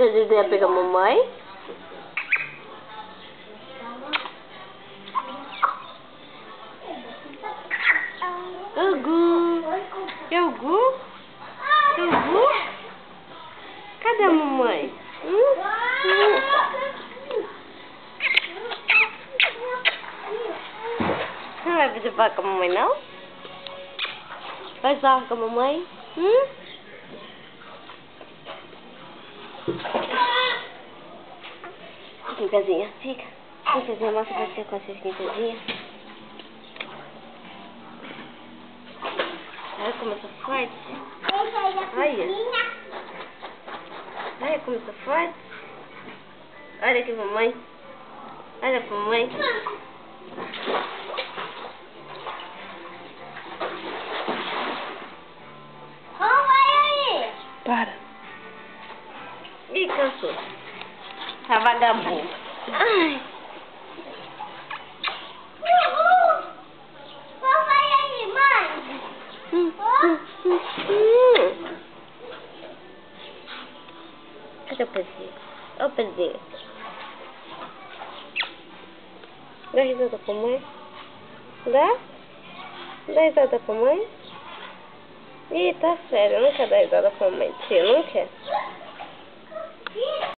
Quer dizer, pega a mamãe? É o Gu. É o Gu? É o Gu? Cadê a mamãe? Não vai fazer barra com a mamãe, não? Vai barra com a mamãe? Quintazinha, fica. Quintazinha, mostra pra você com a sua quintazinha. Olha como eu sou forte. Olha. Olha como eu sou forte. Olha aqui, mamãe. Olha pra mamãe. Para. Ih, cansou. Tá vagabundo. Ai. Vai aí, mãe. Cadê o pezinho? Olha o pezinho. Dá risada pra mãe? Dá? Dá risada pra mãe? Ih, tá sério, não quer dar risada pra mãe, tia, não quer.